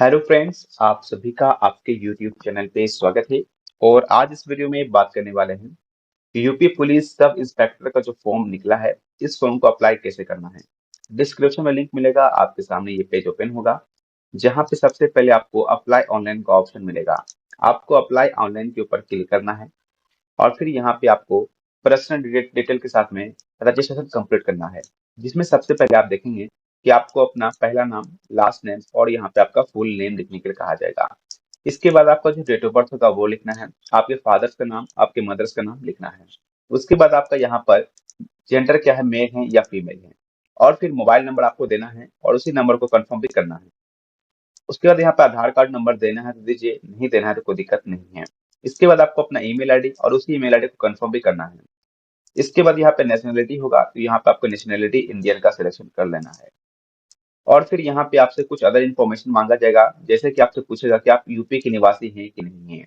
Hello friends, आप सभी का आपके यूट्यूब चैनल पे स्वागत है। और आज इस वीडियो में बात करने वाले हैं कि यूपी पुलिस सब इंस्पेक्टर का जो फॉर्म निकला है, इस फॉर्म को अप्लाई कैसे करना है। डिस्क्रिप्शन में लिंक मिलेगा, आपके सामने ये पेज ओपन होगा, जहाँ पे सबसे पहले आपको अप्लाई ऑनलाइन का ऑप्शन मिलेगा। आपको अप्लाई ऑनलाइन के ऊपर क्लिक करना है और फिर यहाँ पे आपको पर्सनल डिटेल के साथ में रजिस्ट्रेशन कंप्लीट करना है, जिसमें सबसे पहले आप देखेंगे कि आपको अपना पहला नाम, लास्ट नेम और यहाँ पे आपका फुल नेम लिखने के लिए कहा जाएगा। इसके बाद आपका जो डेट ऑफ बर्थ होगा वो लिखना है, आपके फादर्स का नाम, आपके मदर्स का नाम लिखना है। उसके बाद आपका यहाँ पर जेंडर क्या है, मेल है या फीमेल है, और फिर मोबाइल नंबर आपको देना है और उसी नंबर को कंफर्म भी करना है। उसके बाद यहाँ पे आधार कार्ड नंबर देना है तो दीजिए, नहीं देना है तो कोई दिक्कत नहीं है। इसके बाद आपको अपना ईमेल आईडी और उसी ईमेल आईडी को कंफर्म भी करना है। इसके बाद यहाँ पे नेशनलिटी होगा, तो यहाँ पे आपको नेशनलिटी इंडियन का सिलेक्शन कर लेना है। और फिर यहाँ पे आपसे कुछ अदर इन्फॉर्मेशन मांगा जाएगा, जैसे कि आपसे पूछेगा कि आप यूपी के निवासी हैं कि नहीं है।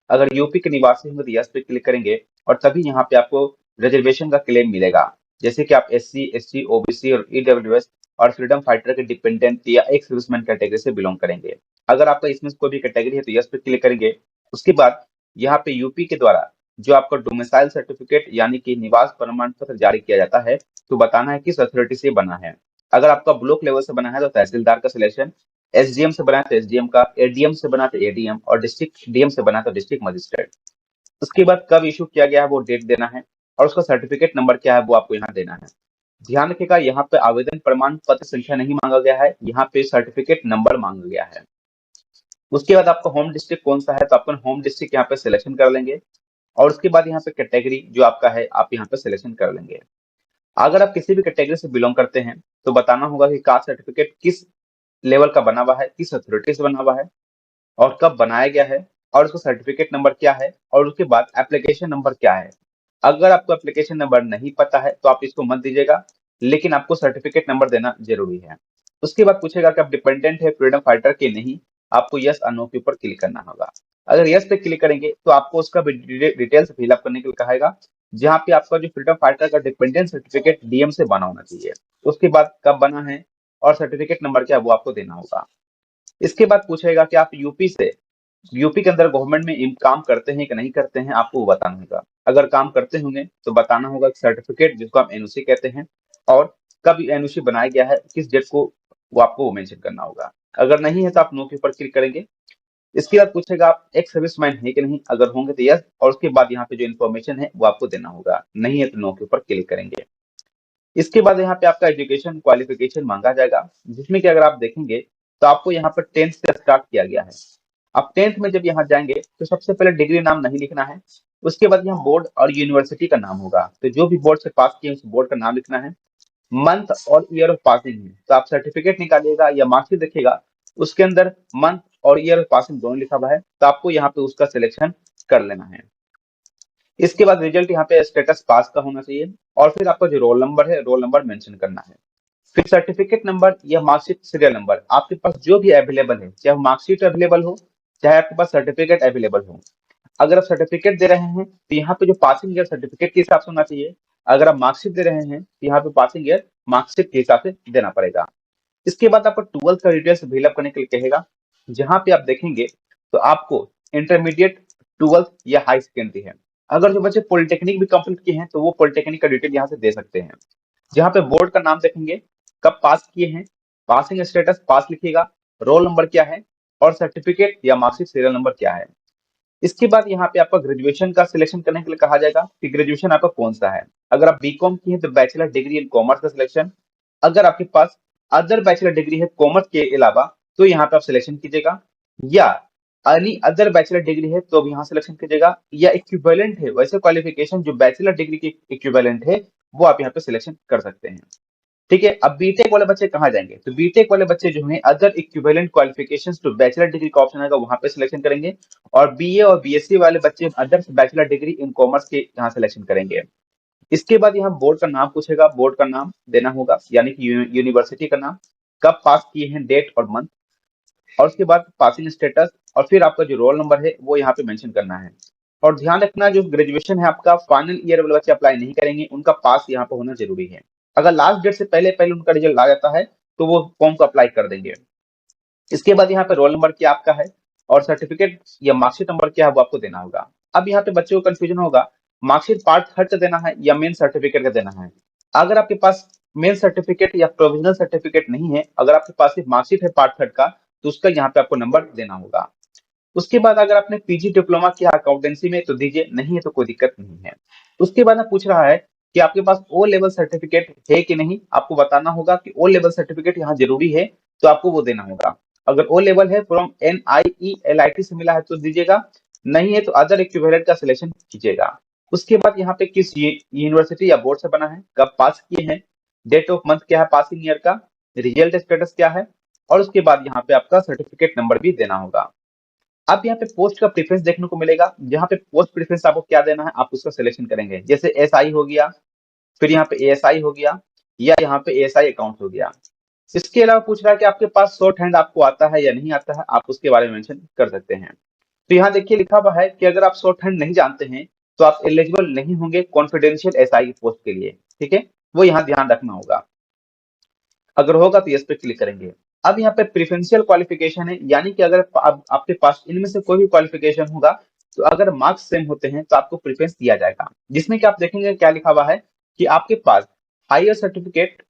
अगर यूपी के निवासी होंगे तो यस पे क्लिक करेंगे और तभी यहाँ पे आपको रिजर्वेशन का क्लेम मिलेगा, जैसे कि आप SC ST OBC और EWS और फ्रीडम फाइटर के डिपेंडेंट या एक सर्विसमैन कैटेगरी से बिलोंग करेंगे। अगर आपका इसमें कोई भी कैटेगरी है तो यस पे क्लिक करेंगे। उसके बाद यहाँ पे यूपी के द्वारा जो आपका डोमिसाइल सर्टिफिकेट यानी कि निवास प्रमाण पत्र जारी किया जाता है, तो बताना है किस अथॉरिटी से बना है। अगर आपका ब्लॉक लेवल से बना है तो तहसीलदार का सिलेक्शन, SDM से बना है तो SDM का, ADM से बना तो ADM और डिस्ट्रिक्ट DM से बना तो डिस्ट्रिक्ट मजिस्ट्रेट। उसके बाद कब इशू किया गया है वो डेट देना है और उसका सर्टिफिकेट नंबर क्या है वो आपको यहाँ देना है। ध्यान रखिएगा, यहाँ पे आवेदन प्रमाण पत्र संख्या नहीं मांगा गया है, यहाँ पे सर्टिफिकेट नंबर मांगा गया है। उसके बाद आपका होम डिस्ट्रिक्ट कौन सा है, तो आपका होम डिस्ट्रिक्ट यहाँ पे सिलेक्शन कर लेंगे और उसके बाद यहाँ पे कैटेगरी जो आपका है आप यहाँ पे सिलेक्शन कर लेंगे। अगर आप किसी भी कैटेगरी से बिलोंग करते हैं तो बताना होगा कि कास्ट सर्टिफिकेट किस लेवल का बना हुआ है, किस अथॉरिटी से बना हुआ है और कब बनाया गया है और उसका सर्टिफिकेट नंबर क्या है और उसके बाद एप्लीकेशन नंबर क्या है। अगर आपको एप्लीकेशन नंबर नहीं पता है तो आप इसको मत दीजिएगा, लेकिन आपको सर्टिफिकेट नंबर देना जरूरी है। उसके बाद पूछेगा कि आप डिपेंडेंट है फ्रीडम फाइटर के नहीं, आपको यस और नो के ऊपर क्लिक करना होगा। अगर यस पे क्लिक करेंगे तो आपको उसका भी डिटेल्स फिलअप करने के लिए कहेगा, जहाँ पे आपका जो फ्रीडम फाइटर का डिपेंडेंट सर्टिफिकेट DM से बना होना चाहिए। उसके बाद कब बना है और सर्टिफिकेट नंबर क्या है वो आपको देना होगा। इसके बाद पूछेगा कि आप यूपी के अंदर गवर्नमेंट में काम करते हैं कि नहीं करते हैं, आपको वो बताना होगा। अगर काम करते होंगे तो बताना होगा कि सर्टिफिकेट जिसको हम NOC कहते हैं और कब NOC बनाया गया है, किस डेट को, वो आपको मेंशन करना होगा। अगर नहीं है तो आप नो के ऊपर क्लिक करेंगे। इसके बाद पूछेगा आप एक सर्विसमैन है कि नहीं, अगर होंगे तो यस और उसके बाद यहाँ पे जो इन्फॉर्मेशन है वो आपको देना होगा, नहीं है तो नो के ऊपर क्लिक करेंगे। इसके बाद यहाँ पे आपका एजुकेशन क्वालिफिकेशन मांगा जाएगा, जिसमें कि अगर आप देखेंगे तो आपको यहाँ पर 10th से स्टार्ट किया गया है। आप 10th में जब यहाँ जाएंगे तो सबसे पहले डिग्री नाम नहीं लिखना है। उसके बाद यहाँ बोर्ड और यूनिवर्सिटी का नाम होगा, तो जो भी बोर्ड से पास किए उस बोर्ड का नाम लिखना है। मंथ और ईयर ऑफ पासिंग है तो आप सर्टिफिकेट निकालिएगा या मार्कशीट देखिएगा, उसके अंदर मंथ और ईयर ऑफ पासिंग दोनों लिखा हुआ है, तो आपको यहाँ पे उसका सिलेक्शन कर लेना है। इसके बाद रिजल्ट यहाँ पे स्टेटस पास का होना चाहिए और फिर आपका जो रोल नंबर है, रोल नंबर मेंशन करना है। फिर सर्टिफिकेट नंबर या मार्कशीट सीरियल नंबर आपके पास जो भी अवेलेबल है, चाहे मार्कशीट अवेलेबल हो चाहे आपके पास सर्टिफिकेट अवेलेबल हो। अगर आप सर्टिफिकेट दे रहे हैं तो यहाँ पे जो पासिंग ईयर सर्टिफिकेट के हिसाब से होना चाहिए। अगर आप मार्कशीट दे रहे हैं तो यहाँ पे पासिंग ईयर मार्कशीट के हिसाब से देना पड़ेगा। इसके बाद आपको 12th का डिटेल्स फिलअप करने के लिए कहेगा, जहां पे आप देखेंगे तो आपको इंटरमीडिएट, 12th या हाई सेकेंडरी है। अगर जो बच्चे पॉलिटेक्निक भी कंप्लीट किए हैं तो वो पॉलिटेक्निक का डिटेल यहाँ से दे सकते हैं। जहाँ पे बोर्ड का नाम देखेंगे, कब पास किए हैं, पासिंग स्टेटस पास लिखिएगा, रोल नंबर क्या है और सर्टिफिकेट या मार्कशीट सीरियल नंबर क्या है। इसके बाद यहाँ पे आपका ग्रेजुएशन का सिलेक्शन करने के लिए कहा जाएगा कि ग्रेजुएशन आपका कौन सा है। अगर आप बीकॉम की है तो बैचलर डिग्री इन कॉमर्स का सिलेक्शन। अगर आपके पास अदर बैचलर डिग्री है कॉमर्स के अलावा तो यहाँ पे आप सिलेक्शन कीजिएगा, या एनी अदर बैचलर डिग्री है तो अब यहाँ सिलेक्शन कीजिएगा, या इक्विवेलेंट है वैसे क्वालिफिकेशन जो बैचलर डिग्री के इक्विवेलेंट है वो आप यहाँ पे सिलेक्शन कर सकते हैं। ठीक है, अब बीटेक वाले बच्चे कहाँ जाएंगे, तो बीटेक वाले बच्चे जो हैं अदर इक्विवेलेंट क्वालिफिकेशंस तो बैचलर डिग्री का ऑप्शन आएगा वहां पे सिलेक्शन करेंगे, और BA और BSc वाले बच्चे other bachelor degree in commerce के यहाँ सिलेक्शन करेंगे। इसके बाद यहाँ बोर्ड का नाम पूछेगा, बोर्ड का नाम देना होगा यानी कि यूनिवर्सिटी का नाम, कब पास किए हैं डेट और मंथ, और उसके बाद पासिंग स्टेटस, और फिर आपका जो रोल नंबर है वो यहाँ पे मेंशन करना है। और ध्यान रखना जो ग्रेजुएशन है आपका फाइनल ईयर वाले बच्चे अप्लाई नहीं करेंगे, उनका पास यहाँ पे होना जरूरी है। अगर लास्ट डेट से पहले पहले उनका रिजल्ट आ जाता है तो वो फॉर्म को अप्लाई कर देंगे। इसके बाद यहाँ पे रोल नंबर क्या आपका है और सर्टिफिकेट या मार्कशीट नंबर क्या है वो आपको देना होगा। अब यहाँ पे बच्चों को कंफ्यूजन होगा, मार्कशीट पार्ट थर्ड का देना है या मेन सर्टिफिकेट का देना है। अगर आपके पास मेन सर्टिफिकेट या प्रोविजनल सर्टिफिकेट नहीं है, अगर आपके पास सिर्फ मार्कशीट है पार्ट थर्ड का, तो उसका यहाँ पे आपको नंबर देना होगा। उसके बाद अगर आपने पीजी डिप्लोमा किया अकाउंटेंसी में तो दीजिए, नहीं है तो कोई दिक्कत नहीं है। उसके बाद पूछ रहा है कि आपके पास ओ लेवल सर्टिफिकेट है कि नहीं, आपको बताना होगा कि ओ लेवल सर्टिफिकेट यहाँ जरूरी है, तो आपको वो देना होगा। अगर ओ लेवल है फ्रॉम NIELIT से मिला है तो दीजिएगा, नहीं है तो अदर इक्विवेलेंट का सिलेक्शन कीजिएगा। उसके बाद यहाँ पे किस यूनिवर्सिटी या बोर्ड से बना है, कब पास किए हैं, डेट ऑफ मंथ क्या है पासिंग ईयर का, रिजल्ट स्टेटस क्या है, और उसके बाद यहाँ पे आपका सर्टिफिकेट नंबर भी देना होगा। अब यहाँ पे पोस्ट का प्रेफरेंस देखने को मिलेगा, जहाँ पे पोस्ट प्रेफरेंस आपको क्या देना है आप उसका सिलेक्शन करेंगे। जैसे SI हो गया, फिर यहाँ पे ASI हो गया, या यहाँ पे ASI अकाउंट हो गया। इसके अलावा पूछ रहा है कि आपके पास शॉर्ट हैंड आपको आता है या नहीं आता है, आप उसके बारे में मेंशन कर सकते हैं। तो यहाँ देखिए लिखा हुआ है कि अगर आप शॉर्ट हैंड नहीं जानते हैं तो आप एलिजिबल नहीं होंगे कॉन्फिडेंशियल SI पोस्ट के लिए, ठीक है, वो यहाँ ध्यान रखना होगा। अगर होगा तो यस पे क्लिक करेंगे। अब यहाँ पे प्रेफरेंशियल क्वालिफिकेशन है, यानी कि अगर आपके पास इनमें से कोई भी क्वालिफिकेशन होगा तो अगर मार्क्स सेम होते हैं तो आपको प्रेफरेंस दिया जाएगा। जिसमें कि आप देखेंगे क्या लिखा हुआ है कि आपके पास हायर सर्टिफिकेट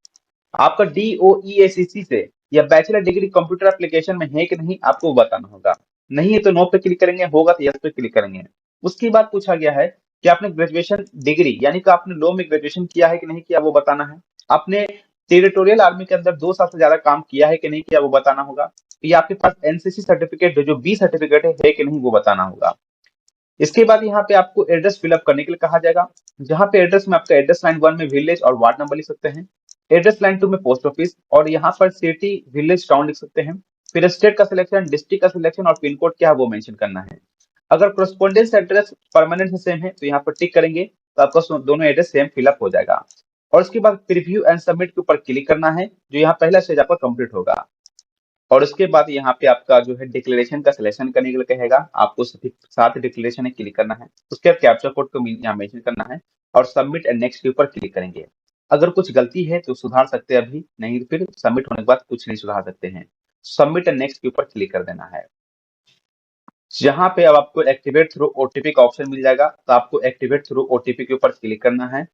आपका DOEACC से या बैचलर डिग्री कंप्यूटर एप्लीकेशन में है कि नहीं, आपको वो बताना होगा। नहीं है तो नो पे क्लिक करेंगे, होगा तो यस पे क्लिक करेंगे। उसके बाद पूछा गया है कि आपने ग्रेजुएशन डिग्री यानी कि आपने लॉ में ग्रेजुएशन किया है कि नहीं किया वो बताना है। आपने टेरिटोरियल आर्मी के अंदर 2 साल से ज्यादा काम किया है कि नहीं किया वो बताना होगा। या आपके पास NCC सर्टिफिकेट जो बी सर्टिफिकेट है कि नहीं वो बताना होगा। इसके बाद यहाँ पे आपको एड्रेस फिलअप करने के लिए कहा जाएगा, जहाँ पे एड्रेस में आपका एड्रेस लाइन 1 में विलेज और वार्ड नंबर लिख सकते हैं, एड्रेस लाइन 2 में पोस्ट ऑफिस और यहाँ पर सिटी विलेज टाउन लिख सकते हैं। फिर स्टेट का सिलेक्शन, डिस्ट्रिक्ट का सिलेक्शन और पिन कोड क्या है वो मेंशन करना है। अगर कोरेस्पोंडेंस एड्रेस परमानेंट से सेम है तो यहाँ पर टिक करेंगे, तो आपका दोनों एड्रेस सेम फिलअप हो जाएगा। और उसके बाद प्रीव्यू एंड सबमिट के ऊपर क्लिक करना है, जो यहाँ पहला स्टेज आपका कंप्लीट होगा। और उसके बाद यहाँ पे आपका जो है डिक्लेरेशन का सिलेक्शन करने के लिए कहेगा, आपको साथ डिक्लेरेशन में क्लिक करना है। उसके बाद कैप्चा कोड को यहाँ मेंशन करना है और सबमिट एंड नेक्स्ट के ऊपर क्लिक करेंगे। अगर कुछ गलती है तो सुधार सकते हैं अभी, नहीं तो फिर सबमिट होने के बाद कुछ नहीं सुधार सकते हैं। सबमिट एंड नेक्स्ट के ऊपर क्लिक कर देना है। जहां पे अब आपको एक्टिवेट थ्रू OTP का ऑप्शन मिल जाएगा, तो आपको एक्टिवेट थ्रू OTP के ऊपर क्लिक करना है।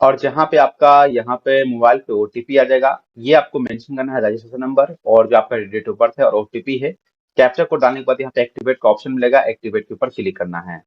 और जहाँ पे आपका यहाँ पे मोबाइल पे OTP आ जाएगा, ये आपको मेंशन करना है रजिस्ट्रेशन नंबर और जो आपका डेट ऑफ बर्थ है और OTP है। कैप्चा कोड डालने के बाद यहाँ पे एक्टिवेट का ऑप्शन मिलेगा, एक्टिवेट के ऊपर क्लिक करना है।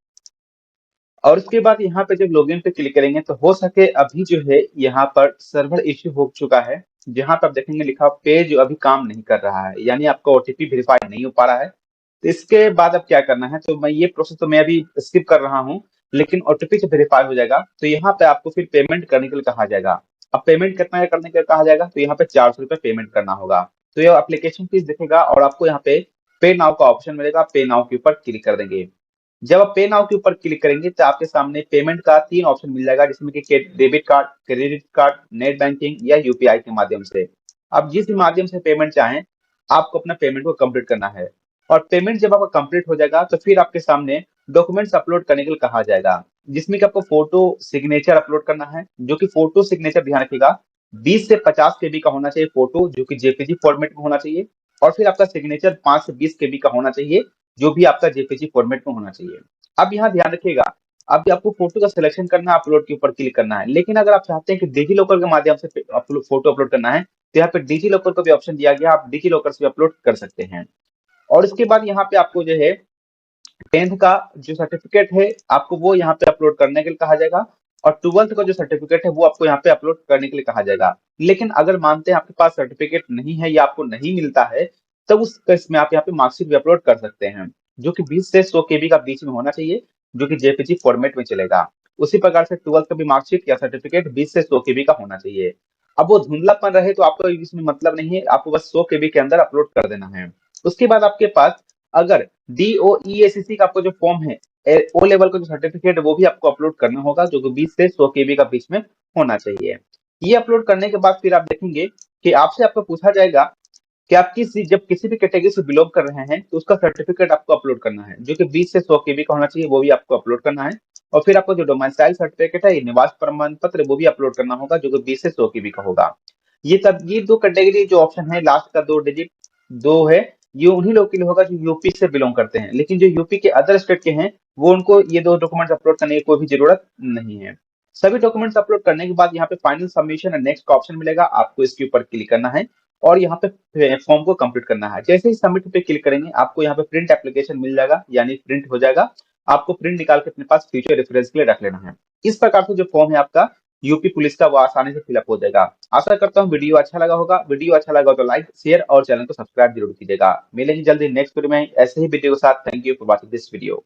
और उसके बाद यहाँ पे जब लॉगिन पे क्लिक करेंगे तो हो सके अभी जो है यहाँ पर सर्वर इश्यू हो चुका है, जहाँ पे आप देखेंगे लिखा पेज अभी काम नहीं कर रहा है, यानी आपका OTP वेरीफाई नहीं हो पा रहा है। तो इसके बाद अब क्या करना है, तो मैं ये प्रोसेस तो मैं अभी स्किप कर रहा हूँ, लेकिन OTP जब वेरीफाई हो जाएगा तो यहाँ पे आपको फिर पेमेंट करने के लिए कहा जाएगा। अब पेमेंट कितना है करने के लिए कहा जाएगा, तो यहाँ पे 400 रुपये पेमेंट करना होगा। तो ये एप्लीकेशन फीस दिखेगा और आपको यहाँ पे नाउ का ऑप्शन मिलेगा, पे नाउ के ऊपर क्लिक कर देंगे। जब आप पे नाउ के ऊपर क्लिक करेंगे तो आपके सामने पेमेंट का 3 ऑप्शन मिल जाएगा, जिसमें कि debit card, credit card, net banking या UPI के माध्यम से। आप जिस भी माध्यम से पेमेंट चाहें, आपको अपना पेमेंट को कंप्लीट करना है। और पेमेंट जब आपका कंप्लीट हो जाएगा तो फिर आपके सामने डॉक्यूमेंट्स अपलोड करने के लिए कहा जाएगा, जिसमें कि आपको फोटो सिग्नेचर अपलोड करना है, जो कि फोटो सिग्नेचर ध्यान रखिएगा 20 से 50 KB का होना चाहिए फोटो, जो कि JPG फॉर्मेट में होना चाहिए। और फिर आपका सिग्नेचर 5 से 20 KB का होना चाहिए, जो भी आपका JPG फॉर्मेट में होना चाहिए। अब यहाँ ध्यान रखिएगा, अभी आपको फोटो का सिलेक्शन करना है, अपलोड के ऊपर क्लिक करना है। लेकिन अगर आप चाहते हैं कि डिजी लॉकर के माध्यम से फोटो अपलोड करना है, तो यहाँ पे डिजी लॉकर का भी ऑप्शन दिया गया, आप डिजी लॉकर से भी अपलोड कर सकते हैं। और इसके बाद यहाँ पे आपको जो है 10th का जो सर्टिफिकेट है आपको वो यहाँ पे अपलोड करने के लिए कहा जाएगा। और 12th का जो सर्टिफिकेट है वो आपको यहाँ पे अपलोड करने के लिए कहा जाएगा। लेकिन अगर मानते हैं आपके पास सर्टिफिकेट नहीं है या आपको नहीं मिलता है, तब उस केस में आप यहाँ पे मार्कशीट भी अपलोड कर सकते हैं, जो कि 20 से 100 KB का बीच में होना चाहिए, जो कि JPG फॉर्मेट में चलेगा। उसी प्रकार से 12th का भी मार्कशीट या सर्टिफिकेट 20 से 100 KB का होना चाहिए। अब वो धुंधलापन रहे तो आपको इसमें मतलब नहीं है, आपको बस 100 KB के अंदर अपलोड कर देना है। उसके बाद आपके पास अगर DOEACC का आपको जो फॉर्म है, O लेवल का जो सर्टिफिकेट है वो भी आपको अपलोड करना होगा, जो कि 20 से 100 KB का बीच में होना चाहिए। ये अपलोड करने के बाद फिर आप देखेंगे कि आपको पूछा जाएगा कि आप जब किसी भी कैटेगरी से बिलोंग कर रहे हैं तो उसका सर्टिफिकेट आपको अपलोड करना है, जो कि 20 से 100 KB का होना चाहिए, वो भी आपको अपलोड करना है। और फिर आपको जो डोमिसाइल सर्टिफिकेट है, निवास प्रमाण पत्र, वो भी अपलोड करना होगा, जो कि 20 से 100 KB का होगा। ये 2 कैटेगरी जो ऑप्शन है, लास्ट का 2 डिजिट 2 है, ये उन्हीं लोगों के लिए होगा जो यूपी से बिलोंग करते हैं, लेकिन जो यूपी के अदर स्टेट के हैं वो उनको ये 2 डॉक्यूमेंट्स अपलोड करने की कोई भी जरूरत नहीं है। सभी डॉक्यूमेंट्स अपलोड करने के बाद यहाँ पे फाइनल सबमिशन एंड नेक्स्ट का ऑप्शन मिलेगा, आपको इसके ऊपर क्लिक करना है और यहाँ पे फॉर्म को कंप्लीट करना है। जैसे ही सबमिट पे क्लिक करेंगे आपको यहाँ पे प्रिंट एप्लीकेशन मिल जाएगा, यानी प्रिंट हो जाएगा। आपको प्रिंट निकाल के अपने पास फ्यूचर रेफरेंस के लिए रख लेना है। इस प्रकार से जो फॉर्म है आपका यूपी पुलिस का वो आसानी से फिलअप हो जाएगा। आशा करता हूँ वीडियो अच्छा लगा होगा। वीडियो अच्छा लगा हो तो लाइक शेयर और चैनल को सब्सक्राइब जरूर कीजिएगा। मिलेंगे जल्दी नेक्स्ट वीडियो में ऐसे ही वीडियो के साथ। Thank you for watching this video.